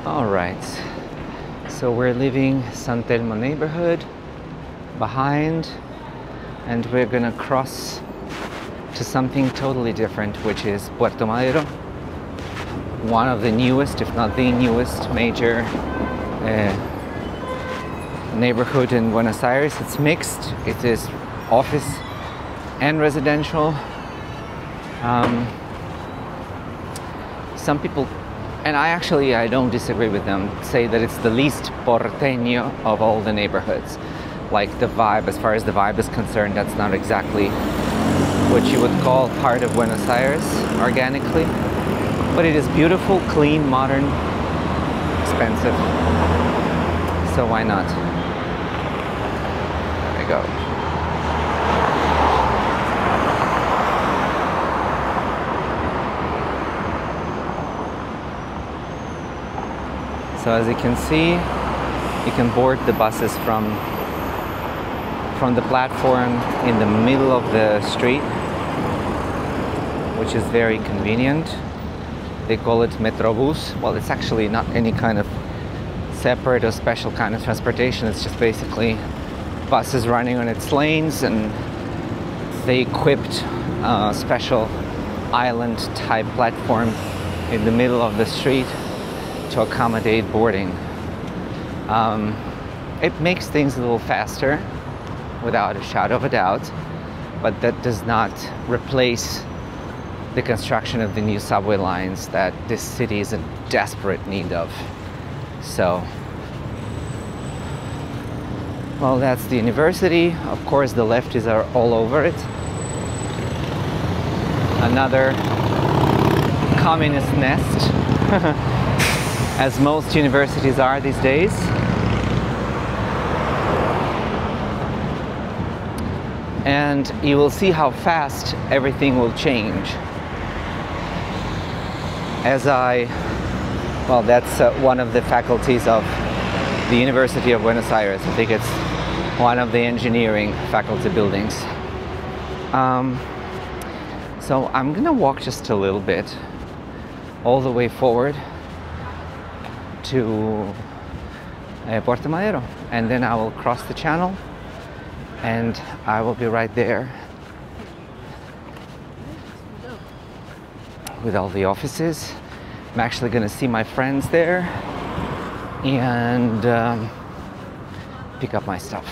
All right, so we're leaving San Telmo neighborhood behind, and we're gonna cross to something totally different, which is Puerto Madero, one of the newest, if not the newest, major neighborhood in Buenos Aires. It's mixed. It is office and residential. Some people, and I don't disagree with them, say that it's the least porteño of all the neighborhoods. Like the vibe, as far as the vibe is concerned, that's not exactly what you would call part of Buenos Aires organically. But it is beautiful, clean, modern, expensive. So why not? There we go. So as you can see, you can board the buses from the platform in the middle of the street, which is very convenient. They call it Metrobus. Well, it's actually not any kind of separate or special kind of transportation. It's just basically buses running on its lanes, and they equipped a special island type platform in the middle of the street to accommodate boarding. It makes things a little faster, without a shadow of a doubt, but that does not replace the construction of the new subway lines that this city is in desperate need of. So, well, that's the university. Of course, the lefties are all over it. Another communist nest, as most universities are these days. And you will see how fast everything will change. Well, that's one of the faculties of the University of Buenos Aires. I think it's one of the engineering faculty buildings. So I'm gonna walk just a little bit, all the way forward to Puerto Madero, and then I will cross the channel and I will be right there with all the offices. I'm actually gonna see my friends there and pick up my stuff.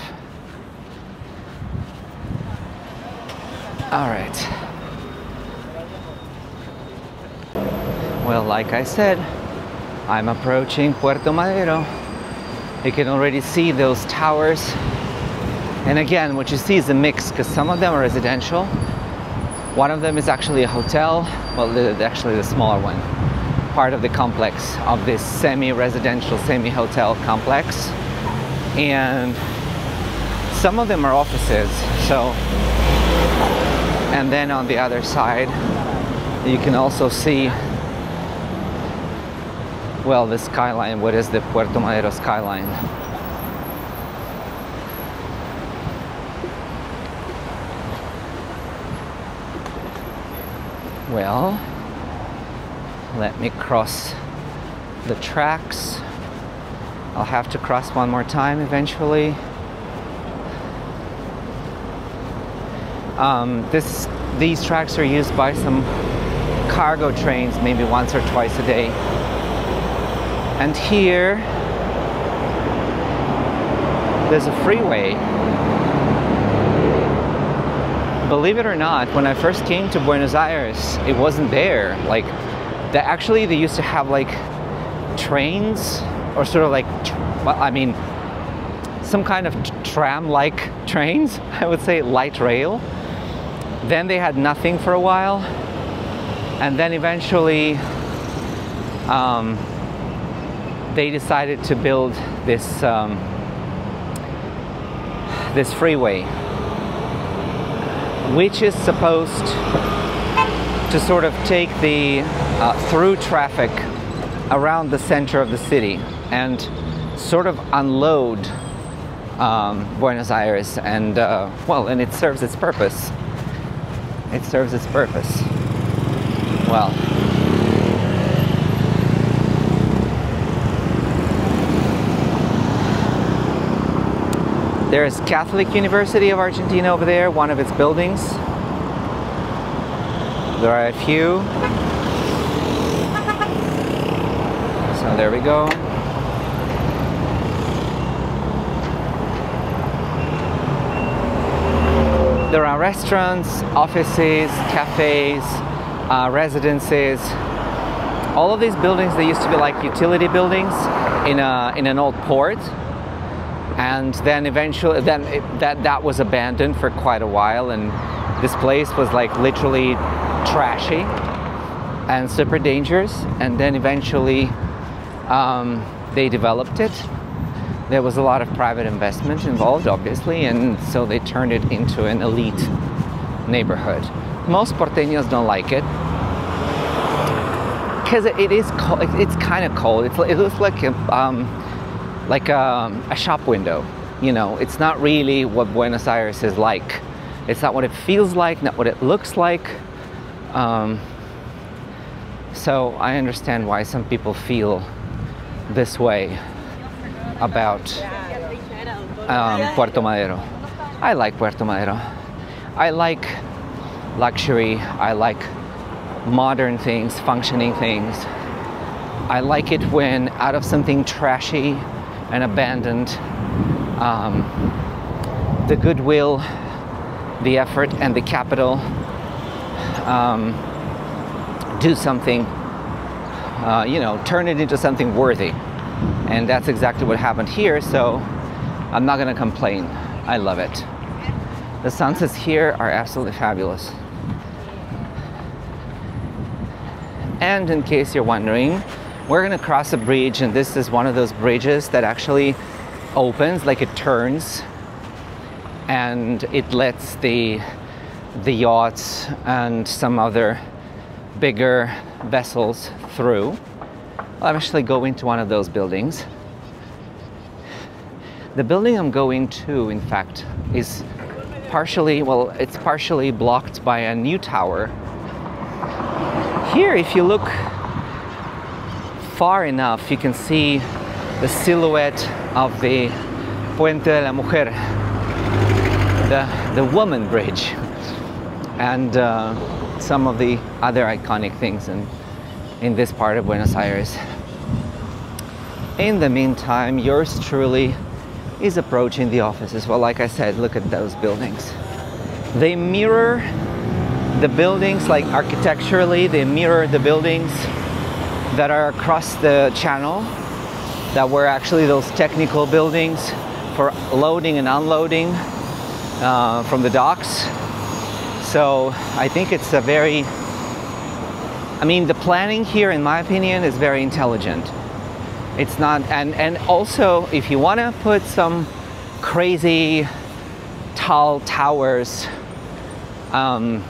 All right. Well, like I said, I'm approaching Puerto Madero. You can already see those towers. And again, what you see is a mix, because some of them are residential. One of them is actually a hotel. Well, actually the smaller one. Part of the complex of this semi-residential, semi-hotel complex. And some of them are offices. So, and then on the other side, you can also see, well, the skyline. What is the Puerto Madero skyline? Well, let me cross the tracks. I'll have to cross one more time eventually. These tracks are used by some cargo trains maybe once or twice a day. And here, there's a freeway. Believe it or not, when I first came to Buenos Aires, it wasn't there. Like, actually they used to have like trains, or sort of like, well, I mean, some kind of tram-like trains, I would say, light rail. Then they had nothing for a while, and then eventually they decided to build this this freeway, which is supposed to sort of take the through traffic around the center of the city and sort of unload Buenos Aires, and well, and it serves its purpose. It serves its purpose. Well, There's Catholic University of Argentina over there, one of its buildings. There are a few. So there we go. There are restaurants, offices, cafes, residences. All of these buildings, they used to be like utility buildings in an old port, and then eventually that was abandoned for quite a while, and this place was like literally trashy and super dangerous. And then eventually they developed it. There was a lot of private investment involved, obviously, and so they turned it into an elite neighborhood. Most porteños don't like it because it is cold. It's kind of cold. It looks like a shop window. You know, it's not really what Buenos Aires is like. It's not what it feels like, not what it looks like. So I understand why some people feel this way about Puerto Madero. I like Puerto Madero. I like luxury. I like modern things, functioning things. I like it when out of something trashy and abandoned, the goodwill, the effort, and the capital do something, you know, turn it into something worthy. And that's exactly what happened here, so I'm not gonna complain. I love it. The sunsets here are absolutely fabulous. And in case you're wondering, we're gonna cross a bridge, and this is one of those bridges that actually opens, like it turns, and it lets the yachts and some other bigger vessels through. I'm actually going to one of those buildings. The building I'm going to, in fact, is partially, well, it's partially blocked by a new tower. Here, if you look far enough, you can see the silhouette of the Puente de la Mujer, the woman bridge, and some of the other iconic things in this part of Buenos Aires. In the meantime, yours truly is approaching the offices. Well, like I said, look at those buildings. They mirror the buildings, like architecturally, they mirror the buildings that are across the channel, that were actually those technical buildings for loading and unloading from the docks. So I think it's a very, I mean, the planning here, in my opinion, is very intelligent. It's not, and also, if you want to put some crazy tall towers all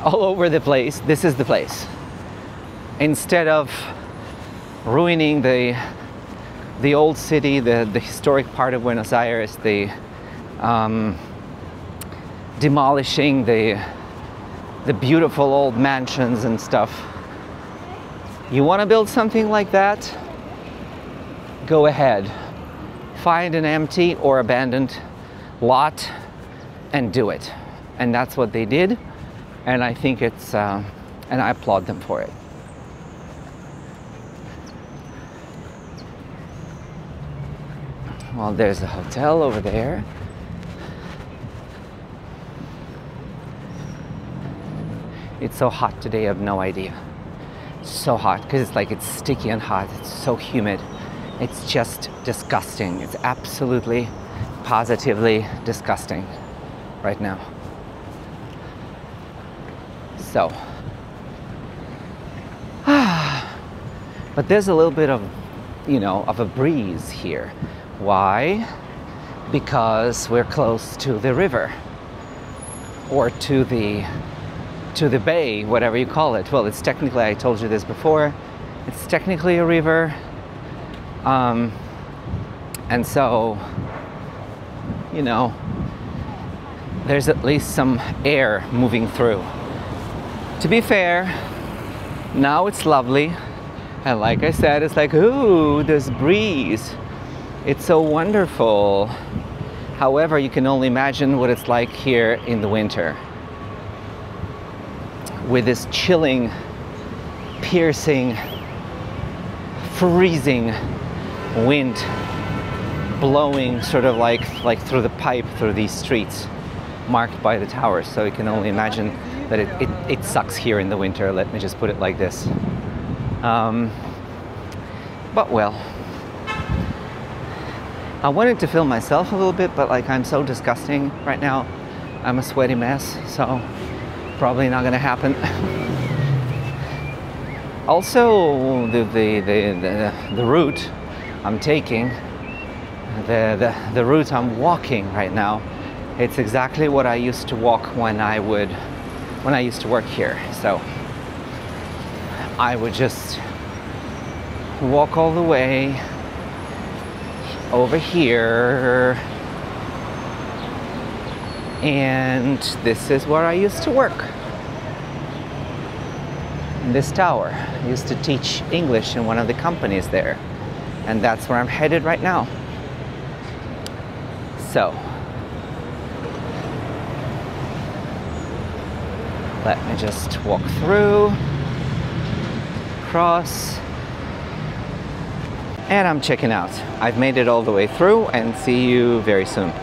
over the place, this is the place. Instead of ruining the old city, the historic part of Buenos Aires, demolishing the beautiful old mansions and stuff. You want to build something like that? Go ahead. Find an empty or abandoned lot and do it. And that's what they did. And I think it's, and I applaud them for it. Well, there's a hotel over there. It's so hot today, I have no idea. So hot, because it's sticky and hot. It's so humid. It's just disgusting. It's absolutely, positively disgusting right now. So, but there's a little bit of, you know, of a breeze here. Why? Because we're close to the river, or to the bay, whatever you call it. Well, it's technically, I told you this before, it's technically a river, and so, you know, there's at least some air moving through. To be fair, now it's lovely, and like I said, it's like, ooh, this breeze, it's so wonderful. However, you can only imagine what it's like here in the winter, with this chilling, piercing, freezing wind blowing sort of like through the pipe through these streets marked by the towers. So you can only imagine that it sucks here in the winter, let me just put it like this. But well, I wanted to film myself a little bit, but like I'm so disgusting right now. I'm a sweaty mess, so probably not gonna happen. Also, the route I'm taking, the route I'm walking right now, it's exactly what I used to walk when I used to work here. So I would just walk all the way over here, and this is where I used to work. In this tower. I used to teach English in one of the companies there, and that's where I'm headed right now. So let me just walk through, cross, and I'm checking out. I've made it all the way through, and see you very soon.